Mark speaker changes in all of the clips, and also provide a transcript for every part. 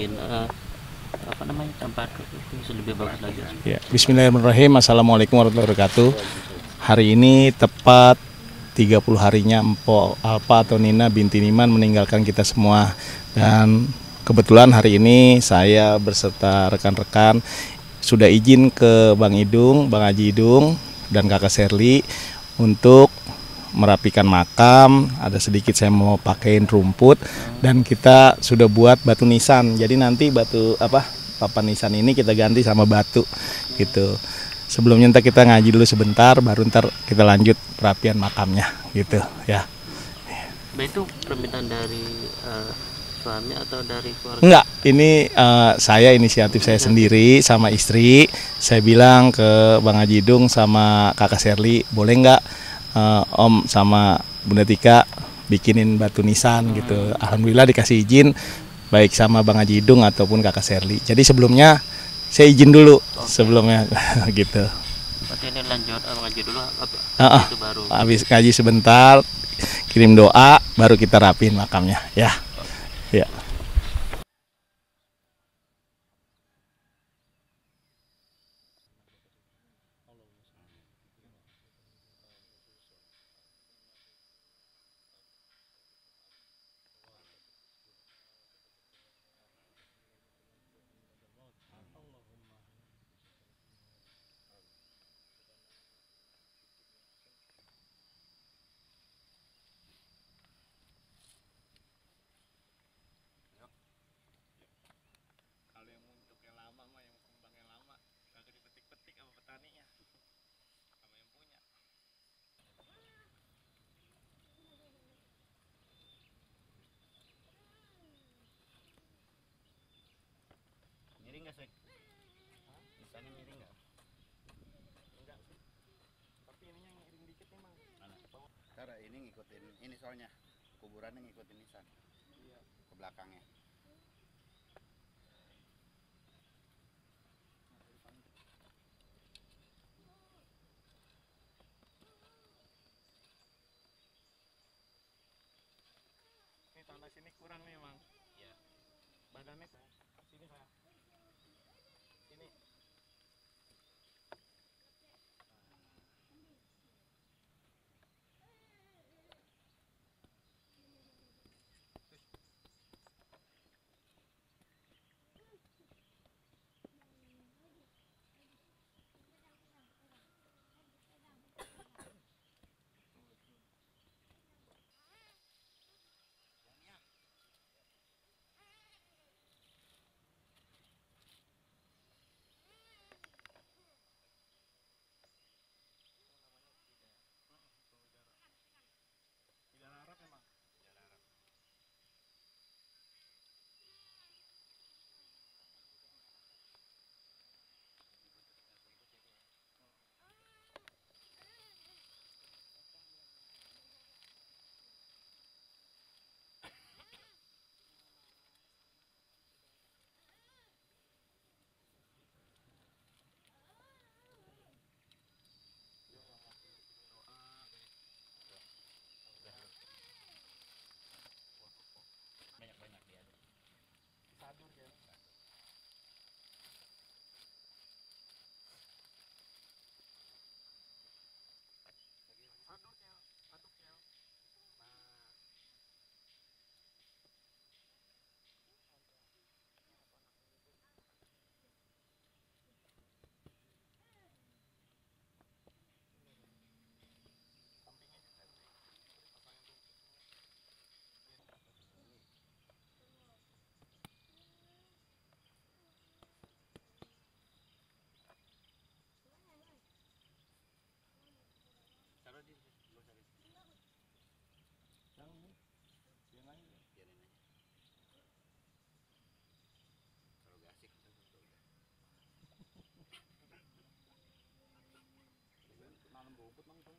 Speaker 1: bikin apa namanya tempat itu lebih bagus lagi.
Speaker 2: Ya, Bismillahirrahmanirrahim. Assalamualaikum warahmatullahi wabarakatuh. Hari ini tepat 30 harinya Empo Alpa atau Nina binti Niman meninggalkan kita semua. Dan kebetulan hari ini saya beserta rekan-rekan sudah izin ke Bang Idung, Bang Haji Idung dan Kakak Sherly untuk merapikan makam. Ada sedikit saya mau pakein rumput dan kita sudah buat batu nisan. Jadi nanti batu papan nisan ini kita ganti sama batu gitu. Sebelumnya ntar kita ngaji dulu sebentar, baru ntar kita lanjut perapian makamnya gitu ya.
Speaker 1: Itu permintaan dari suami atau dari keluarga?
Speaker 2: Enggak, ini saya inisiatif saya sendiri sama istri. Saya bilang ke Bang Haji Idung sama Kakak Sherly, boleh nggak Om sama Bunda Tika bikinin batu nisan gitu. Alhamdulillah dikasih izin baik sama Bang Haji Idung ataupun Kakak Sherly. Jadi sebelumnya saya izin dulu sebelumnya gitu.
Speaker 1: Berarti ini lanjut ngaji dulu itu baru.
Speaker 2: Habis ngaji sebentar, kirim doa, baru kita rapiin makamnya ya. Ya.
Speaker 1: Miring nggak sih? Misalnya miring nggak?
Speaker 2: Enggak sih. Tapi ininya miring dikit memang.
Speaker 3: Mana? Cara ini ngikutin ini soalnya kuburannya ngikutin nisan. Iya. Ke belakangnya.
Speaker 2: Ini tanah sini kurang nih, Mang.
Speaker 1: Iya.
Speaker 2: Badannya sini saya. Sini.
Speaker 1: Banyak dia.
Speaker 2: Sadur ya.
Speaker 1: Taruh di sebelah sana.
Speaker 2: Yang ini. Yang lain.
Speaker 3: Biarin aja. Kalau gak asik udah.
Speaker 2: Nanam rumput Mang tong.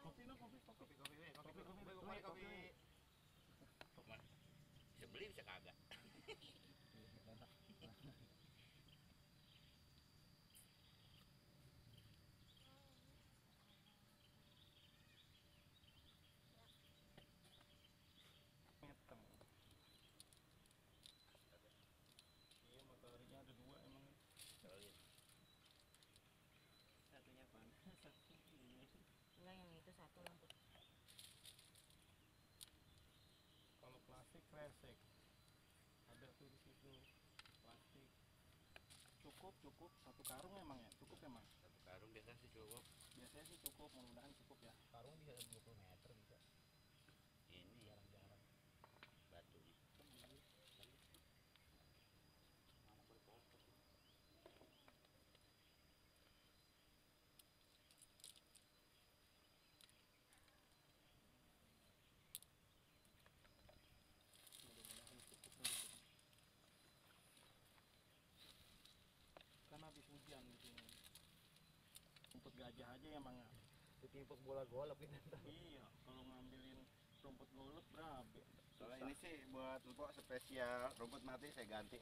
Speaker 2: Kopi no kopi.
Speaker 3: Bisa beli bisa kagak.
Speaker 2: kresek. Ada tuh di situ plastik. Cukup satu karung emang ya? Cukup emang?
Speaker 3: Satu karung biasanya sih cukup.
Speaker 2: Biasanya sih cukup, mudah-mudahan cukup ya. Karung bisa 20 meter bisa.
Speaker 3: Ini jarang-jarang batunya.
Speaker 2: Kan habis hujan di sini. Rumput gajah aja emang ya.
Speaker 3: Ditimpuk bola golok gitu.
Speaker 2: Iya, kalau ngambilin rumput golok berapa?
Speaker 3: Soalnya ini sih buat empok spesial, rumput mati saya ganti.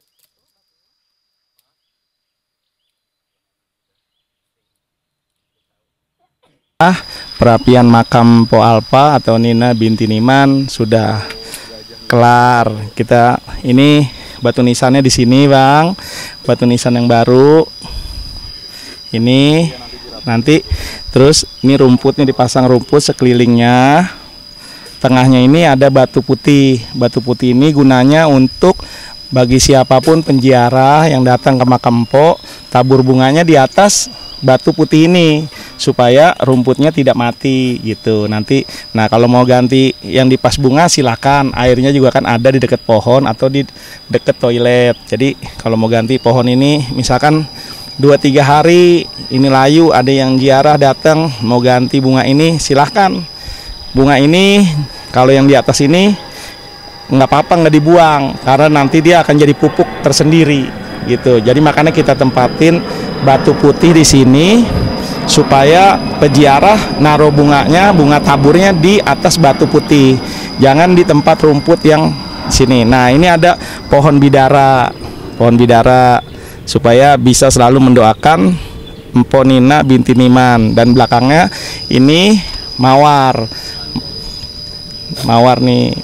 Speaker 2: Perapian makam Po Alpa atau Nina binti Niman sudah kelar. Kita ini batu nisannya di sini, Bang. Batu nisan yang baru. Ini nanti terus ini rumputnya dipasang rumput sekelilingnya. Tengahnya ini ada batu putih. Batu putih ini gunanya untuk bagi siapapun penziarah yang datang ke makam Po, tabur bunganya di atas batu putih ini supaya rumputnya tidak mati gitu. Nanti nah kalau mau ganti yang di pas bunga silakan, airnya juga kan ada di dekat pohon atau di dekat toilet. Jadi kalau mau ganti pohon ini misalkan 2-3 hari ini layu, ada yang ziarah datang mau ganti bunga ini silahkan. Bunga ini kalau yang di atas ini nggak apa-apa, nggak dibuang karena nanti dia akan jadi pupuk tersendiri gitu. Jadi makanya kita tempatin batu putih di sini supaya peziarah naruh bunganya, bunga taburnya di atas batu putih, jangan di tempat rumput yang sini. Nah ini ada pohon bidara supaya bisa selalu mendoakan Empok Nina binti Niman, dan belakangnya ini mawar nih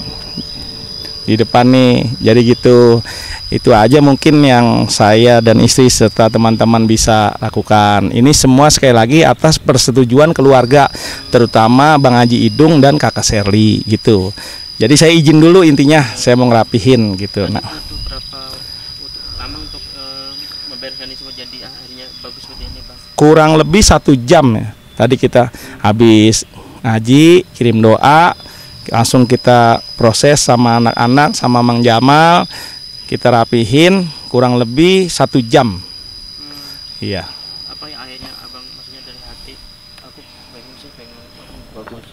Speaker 2: di depan nih. Jadi gitu, itu aja mungkin yang saya dan istri serta teman-teman bisa lakukan. Ini semua sekali lagi atas persetujuan keluarga, terutama Bang Haji Idung dan Kakak Sherly gitu. Jadi saya izin dulu, intinya saya mau ngerapihin gitu. Nah,
Speaker 1: Itu berapa lama untuk membereskan ini semua jadi akhirnya bagus seperti ini, Bang?
Speaker 2: kurang lebih 1 jam ya. Tadi kita habis ngaji, kirim doa, langsung kita proses sama anak-anak sama Mang Jamal, kita rapihin kurang lebih 1 jam. Iya.
Speaker 1: Apa yang akhirnya abang maksudnya dari hati aku pengen sih pengen bagus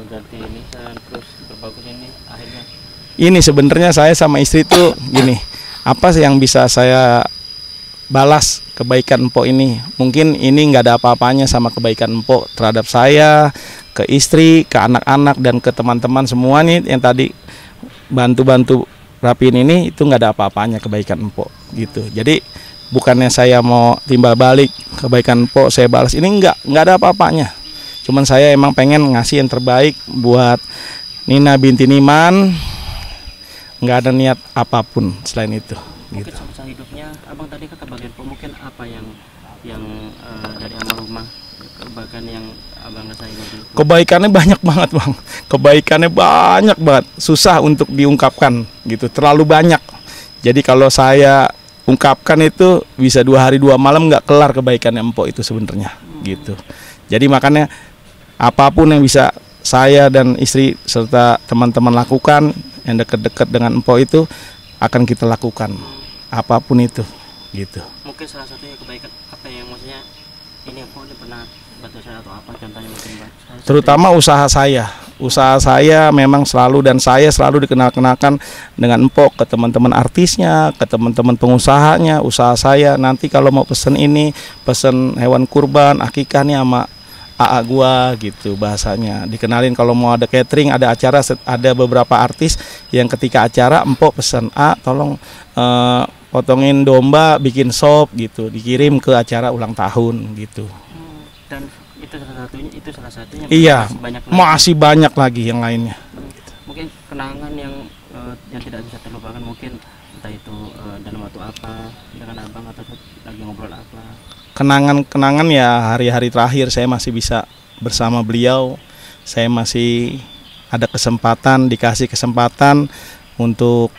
Speaker 1: ganti ini terus berbagus ini akhirnya
Speaker 2: Ini sebenarnya saya sama istri tuh gini, apa sih yang bisa saya balas kebaikan Empok ini? Mungkin ini nggak ada apa-apanya sama kebaikan Empok terhadap saya, ke istri, ke anak-anak, dan ke teman-teman semua nih yang tadi bantu-bantu rapiin ini, itu nggak ada apa-apanya kebaikan Empok gitu. Jadi bukannya saya mau timbal balik kebaikan Empok saya balas, ini nggak ada apa-apanya. Cuman saya emang pengen ngasih yang terbaik buat Nina binti Niman, nggak ada niat apapun selain itu.
Speaker 1: mungkin
Speaker 2: Gitu.
Speaker 1: semasa hidupnya abang tadi kan kebagian mungkin apa yang dari almarhumah kebaikan yang abang rasain dulu.
Speaker 2: Kebaikannya banyak banget, Bang. Kebaikannya banyak banget, susah untuk diungkapkan gitu, terlalu banyak. Jadi kalau saya ungkapkan itu bisa 2 hari 2 malam nggak kelar kebaikannya Empok itu sebenarnya gitu. Jadi makanya apapun yang bisa saya dan istri serta teman-teman lakukan yang dekat-dekat dengan Empok itu akan kita lakukan, apapun itu gitu.
Speaker 1: Mungkin salah satunya kebaikan apa yang maksudnya ini aku udah pernah bantu saya atau apa contohnya mungkin, Bang?
Speaker 2: Terutama usaha saya memang selalu, dan saya selalu dikenal-kenalkan dengan Empok ke teman-teman artisnya, ke teman-teman pengusahanya. Usaha saya nanti kalau mau pesen ini, pesen hewan kurban, akikah nih sama AA gua gitu bahasanya. Dikenalin kalau mau ada catering, ada acara, ada beberapa artis yang ketika acara Empok pesen, tolong potongin domba, bikin sop gitu, dikirim ke acara ulang tahun gitu.
Speaker 1: Dan itu salah satunya.
Speaker 2: Iya,
Speaker 1: banyak
Speaker 2: masih banyak lagi yang lainnya.
Speaker 1: Mungkin kenangan yang tidak bisa terlupakan, mungkin entah itu dalam waktu apa dengan abang atau lagi ngobrol apa.
Speaker 2: Kenangan ya hari-hari terakhir saya masih bisa bersama beliau. Saya masih ada kesempatan, dikasih kesempatan untuk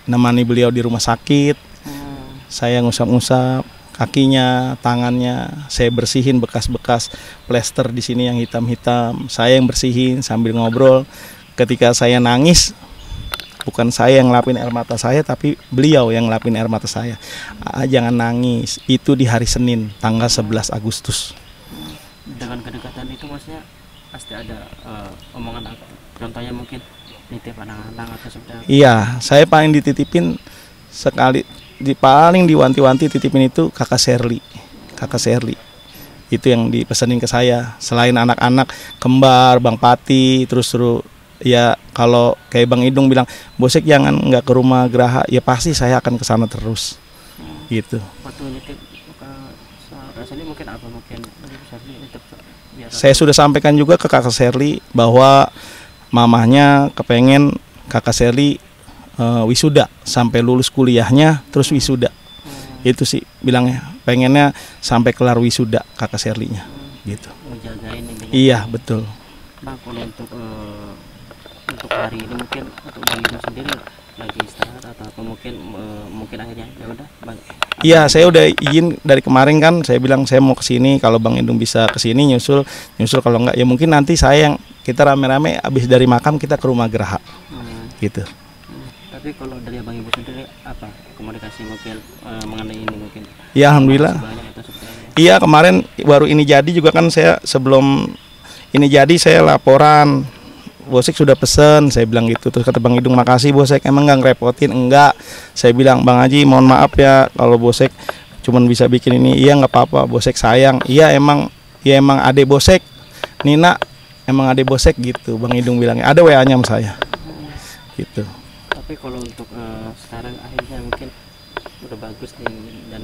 Speaker 2: nemani beliau di rumah sakit.
Speaker 1: Hmm.
Speaker 2: Saya ngusap-ngusap kakinya, tangannya, saya bersihin bekas-bekas plester di sini yang hitam-hitam. Saya yang bersihin sambil ngobrol. Ketika saya nangis, bukan saya yang ngelapin air mata saya, tapi beliau yang ngelapin air mata saya. Jangan nangis. Itu di hari Senin, tanggal 11 Agustus.
Speaker 1: Dengan kedekatan itu maksudnya pasti ada omongan apa? Contohnya mungkin nitip anak-anak atau seperti apa?
Speaker 2: Iya, saya paling dititipin sekali, paling diwanti-wanti titipin itu kakak Sherly. Kakak Sherly. Itu yang dipesanin ke saya. Selain anak-anak, kembar, Bang Pati, terus ya kalau kayak Bang Idung bilang, Bosek jangan nggak ke rumah Graha, ya pasti saya akan ke sana terus. Gitu.
Speaker 1: Waktu nitip rasanya mungkin apa, mungkin bisa nitip biar
Speaker 2: Saya sudah sampaikan juga ke kakak Sherly bahwa mamahnya kepengen kakak Sherly wisuda sampai lulus kuliahnya terus wisuda. Itu sih bilangnya, pengennya sampai kelar wisuda kakak Sherly-nya gitu.
Speaker 1: ngejagain ini.
Speaker 2: Iya, betul.
Speaker 1: Bang, kalau untuk hari ini mungkin untuk Bang Idung sendiri lagi istirahat atau apa, mungkin akhirnya ya udah Bang.
Speaker 2: Iya, saya udah izin dari kemarin kan, saya bilang saya mau ke sini, kalau Bang Idung bisa ke sini nyusul, kalau enggak ya mungkin nanti saya yang kita rame-rame habis dari makam kita ke rumah Graha. Gitu.
Speaker 1: Tapi kalau dari Bang Ibu sendiri apa komunikasi mungkin mengenai ini mungkin?
Speaker 2: Ya alhamdulillah.
Speaker 1: Banyak atau seperti apa?
Speaker 2: Iya, kemarin baru ini jadi juga kan, saya sebelum ini jadi saya laporan, Bosek sudah pesen, saya bilang gitu. Terus kata Bang Idung, makasih Bosek, emang nggak ngerepotin? Enggak. Saya bilang, Bang Haji mohon maaf ya kalau Bosek cuman bisa bikin ini. Iya nggak apa-apa, Bosek sayang. Iya emang adek Bosek, Nina emang adek Bosek gitu. Bang Idung bilangnya, ada WA-nya sama saya. Gitu.
Speaker 1: Tapi kalau untuk sekarang akhirnya mungkin udah bagus nih, dan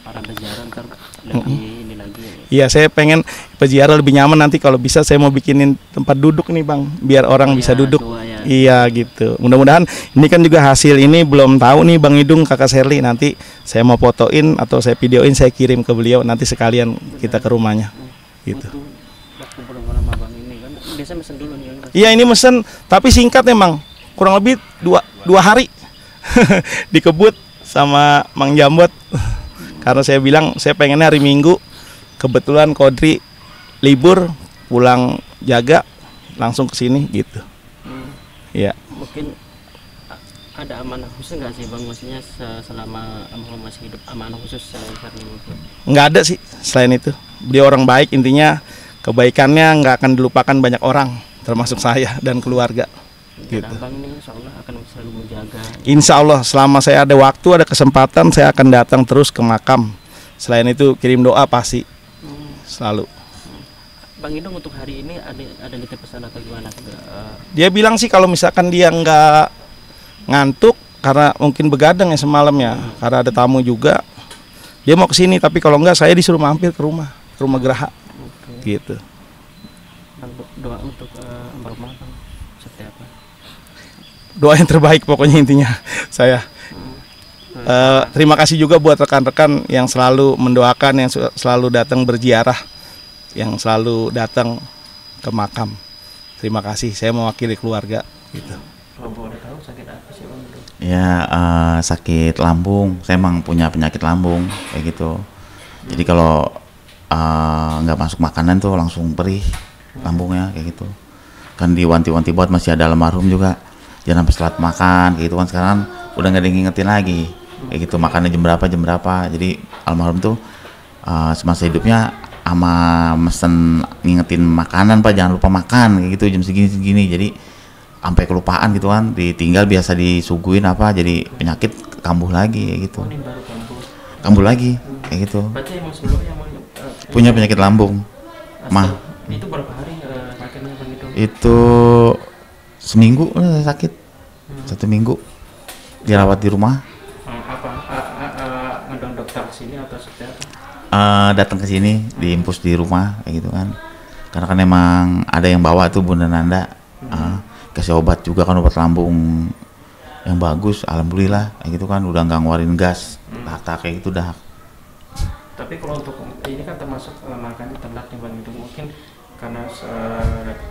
Speaker 1: para peziarah ntar lebih ini lagi.
Speaker 2: Iya, saya pengen peziarah lebih nyaman, nanti kalau bisa saya mau bikinin tempat duduk nih Bang, biar orang bisa duduk.
Speaker 1: Ya.
Speaker 2: Iya gitu. Mudah-mudahan ini kan juga hasil ini belum tahu nih Bang Idung, kakak Sherly, nanti saya mau fotoin atau saya videoin, saya kirim ke beliau, nanti sekalian kita ke rumahnya. Gitu.
Speaker 1: Waktu beberapa Bang ini kan biasa mesen dulu nih.
Speaker 2: Iya, ini mesen tapi singkat emang, kurang lebih dua hari dikebut sama Mang Jambot. Karena saya bilang saya pengennya hari Minggu, kebetulan Kodri libur pulang jaga langsung ke sini gitu. Ya.
Speaker 1: Mungkin ada amanah khusus nggak sih Bang, maksudnya selama Bang masih hidup, amanah khusus Sherly mungkin?
Speaker 2: Nggak ada sih selain itu. Dia orang baik, intinya kebaikannya nggak akan dilupakan banyak orang, termasuk saya dan keluarga. Gitu.
Speaker 1: Bang ini insya Allah akan selalu menjaga.
Speaker 2: Insya Allah selama saya ada waktu, ada kesempatan, saya akan datang terus ke makam. Selain itu kirim doa pasti selalu.
Speaker 1: Bang Idung untuk hari ini ada nitip pesan atau gimana?
Speaker 2: Dia bilang sih kalau misalkan dia nggak ngantuk karena mungkin begadang ya semalam ya, karena ada tamu juga, dia mau kesini. Tapi kalau nggak, saya disuruh mampir ke rumah Graha. Gitu.
Speaker 1: Bang, doa untuk almarhum seperti apa?
Speaker 2: Doa yang terbaik pokoknya intinya saya. Terima kasih juga buat rekan-rekan yang selalu mendoakan, yang selalu datang berziarah, yang selalu datang ke makam. Terima kasih, saya mewakili keluarga gitu.
Speaker 1: Kalau boleh tahu sakit apa sih Bang?
Speaker 3: Ya sakit lambung. Saya emang punya penyakit lambung kayak gitu. Jadi kalau nggak masuk makanan tuh langsung perih lambungnya kayak gitu. Kan diwanti-wanti buat masih ada almarhum juga, jangan sampai telat makan kayak gitu kan. Sekarang udah nggak ada yang ngingetin lagi kayak gitu, makannya jam berapa. Jadi almarhum tuh semasa hidupnya sama mesen ngingetin makanan, Pak jangan lupa makan kayak gitu jam segini. Jadi sampai kelupaan gitu kan, ditinggal biasa disuguhin apa, jadi penyakit kambuh lagi kayak gitu.
Speaker 1: Ini baru
Speaker 3: Kambuh lagi kayak gitu.
Speaker 1: Berarti emang sebelumnya
Speaker 3: Punya penyakit lambung.
Speaker 1: Itu berapa hari sakitnya Bang Idung?
Speaker 3: Itu seminggu sakit. 1 minggu dirawat di rumah.
Speaker 1: Ngedong dokter kesini atau seperti apa?
Speaker 3: Datang ke sini diimpus di rumah kayak gitu kan. Karena kan emang ada yang bawa tuh Bunda Nanda. Kasih obat juga kan, obat lambung yang bagus, alhamdulillah kayak gitu kan, udah nggak ngeluarin gas, rata kayak gitu dah.
Speaker 1: Tapi kalau untuk ini kan termasuk makannya telat nih Bang Idung, mungkin karena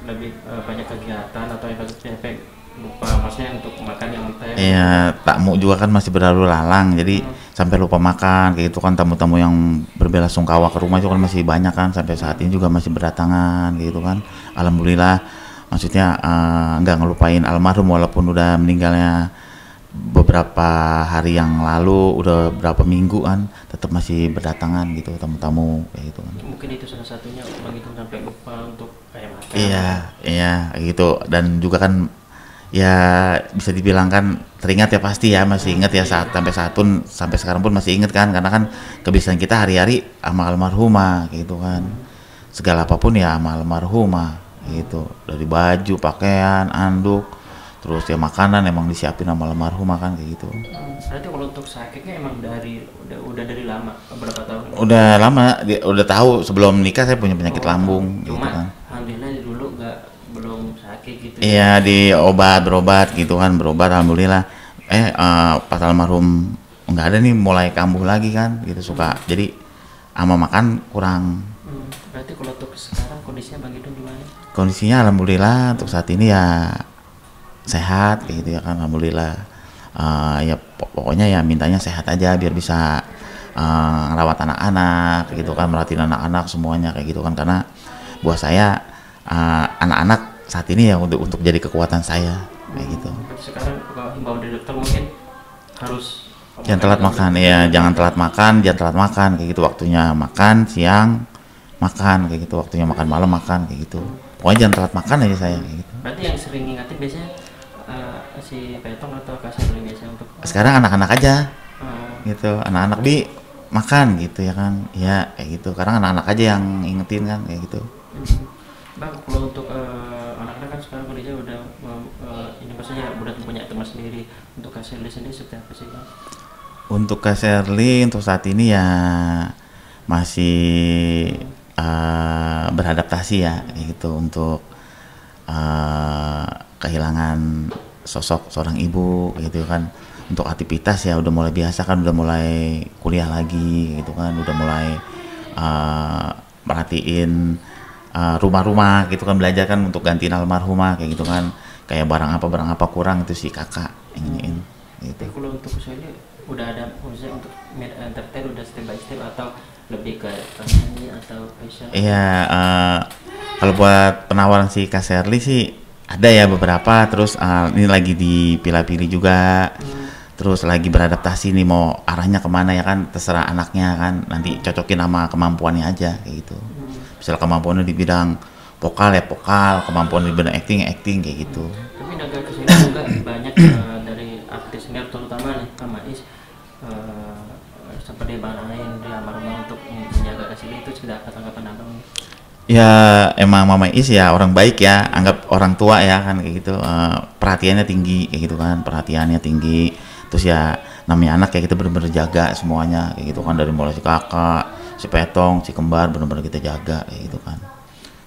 Speaker 1: lebih banyak kegiatan atau efek lupa maksudnya untuk makan yang mentah.
Speaker 3: Iya, tamu juga kan masih berlalu lalang, jadi sampai lupa makan kayak gitu kan. Tamu-tamu yang berbelasungkawa ke rumah itu kan masih banyak kan, sampai saat ini juga masih berdatangan gitu kan. Alhamdulillah, maksudnya nggak ngelupain almarhum walaupun udah meninggalnya beberapa hari yang lalu, udah berapa minggu kan, tetap masih berdatangan gitu tamu-tamu kayak gitu kan.
Speaker 1: Mungkin itu salah satunya Bang Itu sampai lupa untuk kayak makan.
Speaker 3: Iya kayak gitu. Dan juga kan ya bisa dibilang kan teringat ya, pasti ya masih ingat ya, sampai sekarang pun masih ingat kan, karena kan kebiasaan kita hari-hari sama almarhumah gitu kan. Segala apapun ya sama almarhumah gitu, dari baju, pakaian, anduk, terus ya makanan emang disiapin sama almarhumah kan kayak gitu.
Speaker 1: Berarti kalau untuk sakitnya emang udah dari lama, berapa tahun?
Speaker 3: Udah lama, udah tahu sebelum nikah saya punya penyakit lambung gitu
Speaker 1: cuma,
Speaker 3: kan.
Speaker 1: alhamdulillah dulu belum sakit gitu.
Speaker 3: Iya, berobat gitu kan, berobat alhamdulillah. Pas almarhum nggak ada nih, mulai kambuh lagi kan gitu, suka jadi sama makan kurang.
Speaker 1: Berarti kalau untuk sekarang kondisinya Bang Itu gimana?
Speaker 3: Kondisinya alhamdulillah untuk saat ini ya sehat kayak gitu ya kan, alhamdulillah. Ya pokoknya ya mintanya sehat aja biar bisa ngerawat anak-anak gitu kan, merhatiin anak-anak semuanya kayak gitu kan, karena buat saya anak-anak saat ini ya untuk jadi kekuatan saya kayak gitu.
Speaker 1: Sekarang kalau himbauan dari dokter mungkin harus
Speaker 3: jangan telat makan ya, jangan telat makan kayak gitu. Waktunya makan siang makan kayak gitu, waktunya makan malam makan kayak gitu. Pokoknya jangan telat makan aja saya kayak gitu.
Speaker 1: Berarti yang sering ngingetin biasanya si Petong atau Kasih biasanya untuk
Speaker 3: Sekarang anak-anak aja gitu, anak-anak makan gitu ya kan, ya kayak gitu. Sekarang anak-anak aja yang ingetin kan kayak gitu.
Speaker 1: Bang, kalau untuk anak-anak kan sekarang kondisinya udah ini maksudnya udah punya teman sendiri. Untuk Kak Sherly sendiri seperti apa sih Bang?
Speaker 3: Untuk Kak Sherly untuk saat ini ya masih beradaptasi ya kayak gitu, untuk kehilangan sosok seorang ibu gitu kan. Untuk aktivitas ya udah mulai biasa kan, udah mulai kuliah lagi gitu kan, udah mulai merhatiin rumah-rumah gitu kan, belajar kan untuk gantiin almarhumah kayak gitu kan, kayak barang apa kurang itu si kakak inginin gitu.
Speaker 1: Kalau untuk Sherly udah ada maksudnya untuk entertain udah step by step atau lebih ke nyanyi atau fashion?
Speaker 3: Iya, kalau buat penawaran si Kak Sherly sih ada ya beberapa, terus ini lagi dipilih-pilih juga, terus lagi beradaptasi nih mau arahnya kemana ya kan, terserah anaknya kan, nanti cocokin sama kemampuannya aja kayak gitu. Misal kemampuannya di bidang vokal ya vokal, kemampuan di bidang acting kayak gitu.
Speaker 1: Tapi negara kesini juga banyak dari artis senior terutama nih Amais seperti Bang Lain di almarhumah untuk menjaga kesini, itu sudah tanggapan abang?
Speaker 3: Ya emang Mama Is ya orang baik ya, anggap orang tua ya kan kayak gitu. Perhatiannya tinggi kayak gitu kan, perhatiannya tinggi. Terus ya namanya anak kayak kita bener-bener jaga semuanya kayak gitu kan, dari mulai si kakak, si Petong, si kembar bener-bener kita jaga kayak gitu kan.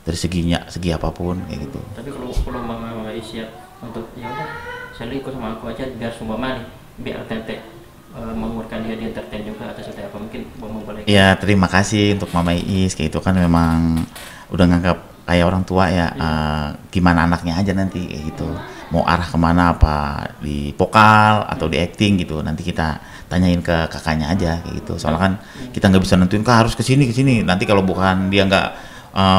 Speaker 3: Dari segi apapun kayak gitu.
Speaker 1: Tapi kalau Mama Is ya untuk ya udah Sherly ikut sama aku aja biar sumpah nih, biar tete menguruskan dia di entertain juga atau seperti apa, mungkin boleh.
Speaker 3: Ya terima kasih untuk Mama Is kayak itu kan, memang udah nganggap kayak orang tua ya. Gimana anaknya aja nanti kayak gitu, mau arah kemana, apa di vokal atau di acting gitu, nanti kita tanyain ke kakaknya aja kayak gitu. Soalnya kan kita nggak bisa nentuin kah harus kesini, nanti kalau bukan dia nggak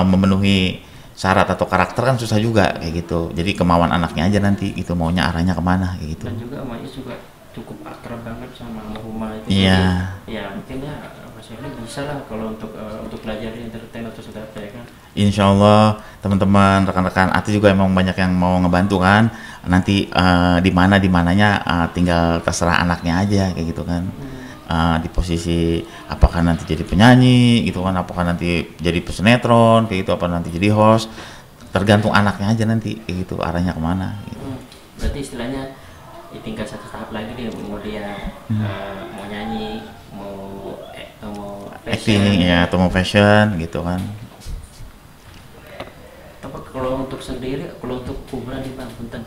Speaker 3: memenuhi syarat atau karakter kan susah juga kayak gitu. Jadi kemauan anaknya aja nanti gitu, maunya arahnya kemana kayak gitu.
Speaker 1: Dan juga Mama Is juga cukup akrab banget sama almarhumah itu.
Speaker 3: Iya.
Speaker 1: Ya mungkin ya Mas Sherly bisa lah kalau untuk belajar di entertain atau sudah apa ya kan.
Speaker 3: Insya Allah teman-teman rekan-rekan Ati juga emang banyak yang mau ngebantu kan. Nanti di mananya tinggal terserah anaknya aja kayak gitu kan. Di posisi apakah nanti jadi penyanyi gitu kan, apakah nanti jadi pesinetron kayak gitu, apa nanti jadi host, tergantung anaknya aja nanti kayak gitu, arahnya kemana gitu.
Speaker 1: Berarti istilahnya tinggal satu tahap lagi nih, mau dia mau nyanyi, mau
Speaker 3: acting ya, atau mau fashion gitu kan.
Speaker 1: Tapi kalau untuk sendiri, kalau untuk kuburan nih Bang, punten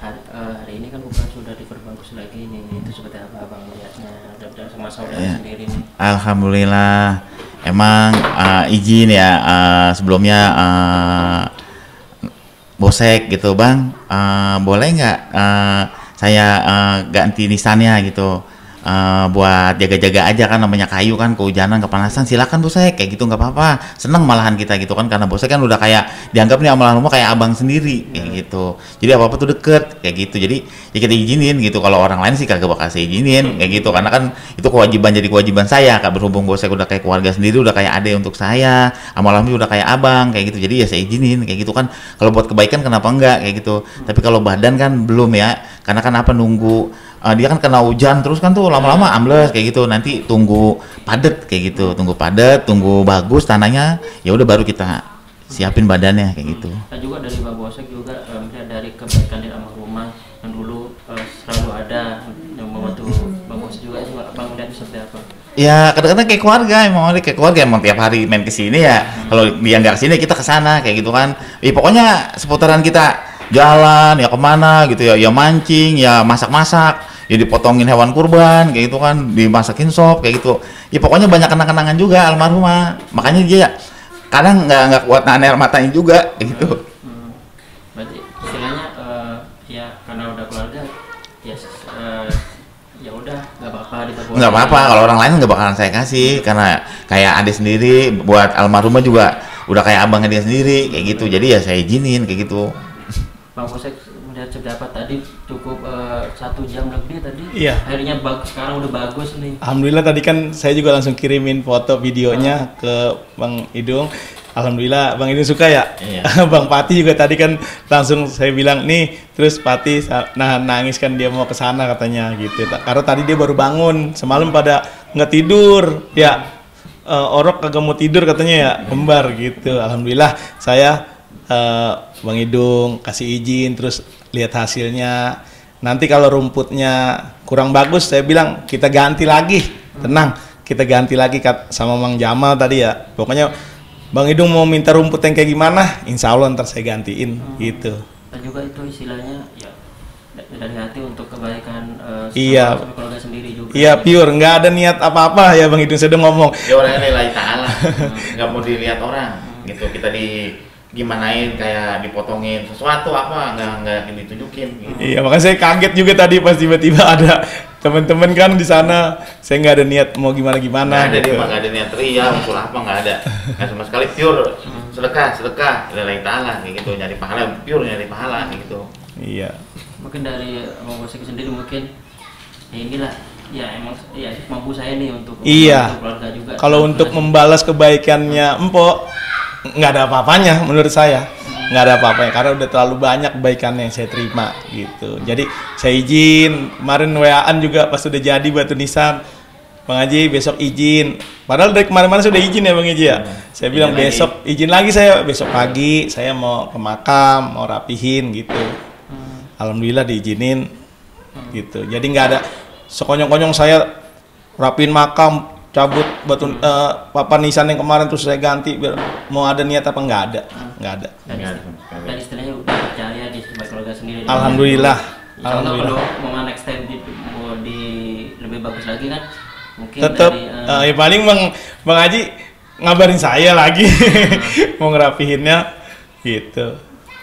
Speaker 1: hari ini kan kuburan sudah diperbagus lagi nih, itu seperti apa Bang melihatnya dan sama saudara sendiri nih?
Speaker 3: Alhamdulillah, emang izin ya sebelumnya Bosek gitu Bang, boleh nggak saya ganti nisannya gitu. Buat jaga-jaga aja kan, namanya kayu kan, kehujanan, kepanasan, silakan Bosek, kayak gitu nggak apa-apa, seneng malahan kita gitu kan, karena Bosek kan udah kayak dianggap nih sama rumah kayak abang sendiri kayak gitu, jadi apa-apa tuh deket kayak gitu, jadi ya kita izinin gitu. Kalau orang lain sih kagak bakal saya izinin kayak gitu, karena kan itu kewajiban, jadi kewajiban saya, Kak, berhubung Bosek udah kayak keluarga sendiri, udah kayak ade untuk saya, sama udah kayak abang kayak gitu, jadi ya saya izinin kayak gitu kan. Kalau buat kebaikan kenapa enggak kayak gitu, tapi kalau badan kan belum ya, karena kan apa, nunggu dia kan kena hujan terus kan tuh lama-lama ambles kayak gitu, nanti tunggu padet kayak gitu, tunggu padet, tunggu bagus tanahnya, ya udah baru kita siapin badannya kayak gitu.
Speaker 1: Dan juga dari Bang Bosek juga dari kebaikan di almarhumah yang dulu selalu ada yang membantu Bang Bosek juga Bang lihat seperti apa?
Speaker 3: Ya kadang-kadang kayak keluarga, emang tiap hari main kesini ya. Kalau dia nggak kesini kita kesana kayak gitu kan. Pokoknya seputaran kita jalan ya kemana gitu ya, ya mancing, ya masak-masak, ya dipotongin hewan kurban kayak gitu kan, dimasakin sop kayak gitu. Ya pokoknya banyak kenang-kenangan juga almarhumah. Makanya dia kadang nggak kuat nahan air matanya juga kayak gitu.
Speaker 1: Berarti istilahnya ya karena udah keluarga ya ya udah nggak apa-apa diperbolehkan.
Speaker 3: Nggak apa-apa, kalau orang lain nggak bakalan saya kasih, karena kayak adik sendiri, buat almarhumah juga udah kayak abangnya dia sendiri kayak gitu, jadi ya saya izinin kayak gitu.
Speaker 1: Bang Bosek melihat seberapa tadi cukup 1 jam lebih tadi.
Speaker 2: Iya.
Speaker 1: Akhirnya sekarang udah bagus nih.
Speaker 2: Alhamdulillah tadi kan saya juga langsung kirimin foto videonya ke Bang Idung. Alhamdulillah Bang Idung suka ya.
Speaker 3: Iya.
Speaker 2: Bang Pati juga tadi kan langsung saya bilang nih, terus Pati nangis kan, dia mau ke sana katanya gitu. Karena tadi dia baru bangun, semalam pada nggak tidur ya. Orok kagak mau tidur katanya ya, kembar gitu. Alhamdulillah saya Bang Idung kasih izin, terus lihat hasilnya. Nanti kalau rumputnya kurang bagus, saya bilang kita ganti lagi, tenang, kita ganti lagi sama Mang Jamal tadi ya. Pokoknya Bang Idung mau minta rumput yang kayak gimana, insya Allah ntar saya gantiin gitu.
Speaker 1: Dan juga itu istilahnya ya dari hati untuk kebaikan
Speaker 2: Iya.
Speaker 1: sama keluarga sendiri juga.
Speaker 2: Iya, pure, nggak ada niat apa-apa ya Bang Idung, saya udah ngomong.
Speaker 3: Ya orangnya lillahi ta'ala, nggak mau dilihat orang gitu, kita gimanain kayak dipotongin sesuatu apa, nggak ditunjukin gitu.
Speaker 2: Iya, makanya saya kaget juga tadi pas tiba-tiba ada teman-teman kan di sana. Saya nggak ada niat mau gimana-gimana.
Speaker 3: Nggak ada,
Speaker 2: gitu.
Speaker 3: dia mah nggak ada niat ria, unsur apa nggak ada, nggak sama sekali, pure sedekah lillahi ta'ala kayak gitu, nyari pahala, pure nyari pahala kayak gitu.
Speaker 2: Iya.
Speaker 1: Mungkin dari Bang Bosek sendiri mungkin ya inilah ya emang ya mampu saya nih untuk
Speaker 2: Iya.
Speaker 1: keluarga juga.
Speaker 2: Kalau untuk membalas kebaikannya Empok, nggak ada apa-apanya menurut saya. Nggak ada apa-apanya karena udah terlalu banyak kebaikannya yang saya terima gitu. Jadi saya izin, kemarin WA-an juga pas udah jadi batu nisan, Bang Haji besok izin. Padahal dari kemarin-kemarin sudah izin ya Bang Haji ya. Saya bilang besok izin lagi, saya besok pagi saya mau ke makam, mau rapihin gitu. Alhamdulillah diizinin gitu. Jadi nggak ada sekonyong-konyong saya rapiin makam, cabut batu papan nisan yang kemarin terus saya ganti biar mau ada niat apa, nggak ada.
Speaker 1: Dan istilahnya udah percaya di keluarga sendiri.
Speaker 2: Alhamdulillah.
Speaker 1: Insya Allah kalau mau next time mau di lebih bagus lagi kan mungkin
Speaker 2: Tetap
Speaker 1: dari
Speaker 2: ya paling Bang Haji ngabarin saya lagi mau ngerapihinnya gitu.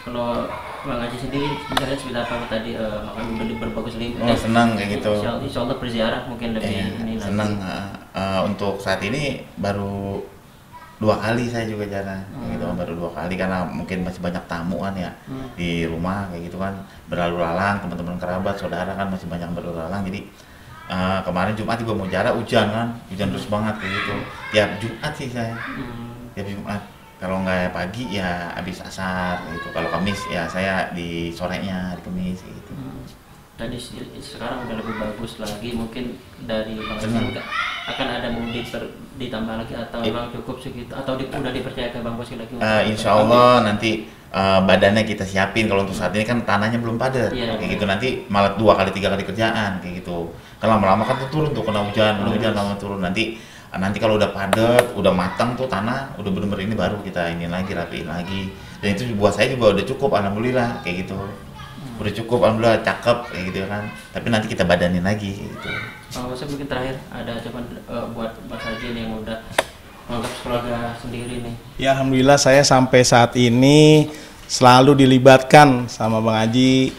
Speaker 1: kalau Bang Haji sendiri misalnya seperti apa tadi makan udah berbagus lagi.
Speaker 3: Oh, senang kayak gitu.
Speaker 1: Insya Allah berziarah mungkin lebih ini
Speaker 3: senang.
Speaker 1: lagi.
Speaker 3: Untuk saat ini baru 2 kali saya juga jalan gitu, baru 2 kali karena mungkin masih banyak tamu kan ya di rumah kayak gitu kan, berlalu lalang, teman-teman kerabat saudara kan masih banyak berlalu lalang, jadi kemarin Jumat juga mau jalan, hujan kan, hujan terus banget kayak gitu. Tiap Jumat sih saya, tiap Jumat. Kalau nggak pagi ya habis asar gitu. Kalau Kamis ya saya di sorenya, di Kamis gitu.
Speaker 1: Tadi sekarang udah lebih bagus lagi, mungkin dari Bang Haji akan ada mau ditambah lagi atau memang cukup segitu atau udah dipercaya ke Bang Bosek lagi?
Speaker 3: Insya Allah nanti badannya kita siapin. Kalau untuk saat ini kan tanahnya belum padat,
Speaker 1: Iya,
Speaker 3: kayak gitu, nanti malah 2 kali 3 kali kerjaan kayak gitu. Kan lama-lama kan tuh turun tuh, kena hujan, lama turun. Nanti kalau udah padat, udah matang tuh tanah, udah bener-bener ini baru kita ini lagi, rapiin lagi. Dan itu buat saya juga udah cukup, alhamdulillah kayak gitu. Udah cukup, alhamdulillah, cakep kayak gitu kan. Tapi nanti kita badanin lagi gitu.
Speaker 1: Bang Bosek mungkin terakhir ada ucapan buat Mas Haji yang udah menganggap keluarga sendiri nih.
Speaker 2: Ya alhamdulillah saya sampai saat ini selalu dilibatkan sama Bang Haji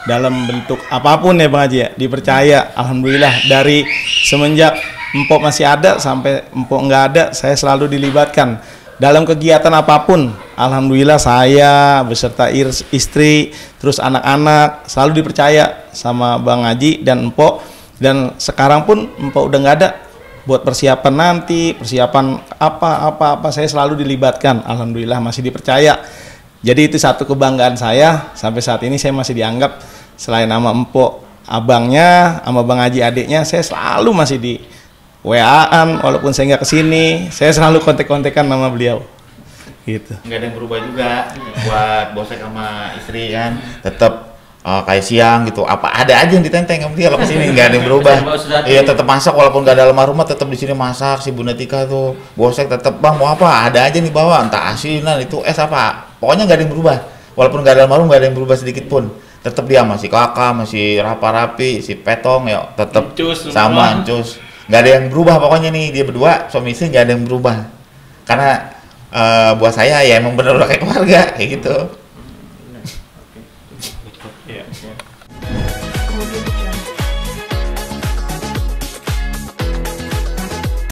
Speaker 2: dalam bentuk apapun ya Bang Haji ya, dipercaya. Alhamdulillah dari semenjak Empok masih ada sampai Empok nggak ada, saya selalu dilibatkan dalam kegiatan apapun. Alhamdulillah saya beserta istri, terus anak-anak selalu dipercaya sama Bang Haji dan Empok. Dan sekarang pun Empok udah nggak ada, buat persiapan nanti, persiapan apa saya selalu dilibatkan. Alhamdulillah masih dipercaya. Jadi itu satu kebanggaan saya, sampai saat ini saya masih dianggap selain nama Empok abangnya sama Bang Haji adiknya, saya selalu masih di WA-an, walaupun saya nggak kesini, saya selalu kontek-kontekan nama beliau. Gitu.
Speaker 3: Nggak ada yang berubah juga buat Bosek sama istri kan, tetap kayak siang gitu, apa ada aja yang ditenteng sama dia kalau kesini, nggak ada yang berubah. Iya tetap masak walaupun nggak ada almarhumah, tetap di sini masak. Si Bunda Tika tuh Bosek tetap, bang mau apa, ada aja nih bawa, entah asinan itu apa, pokoknya nggak ada yang berubah. Walaupun nggak ada almarhum, nggak ada yang berubah sedikit pun. Tetap dia masih kakak, masih rapi, si Petong ya tetap sama Ancus. Nggak ada yang berubah pokoknya nih, dia berdua suami istri nggak ada yang berubah. Karena buat saya ya emang bener udah kayak keluarga kayak gitu.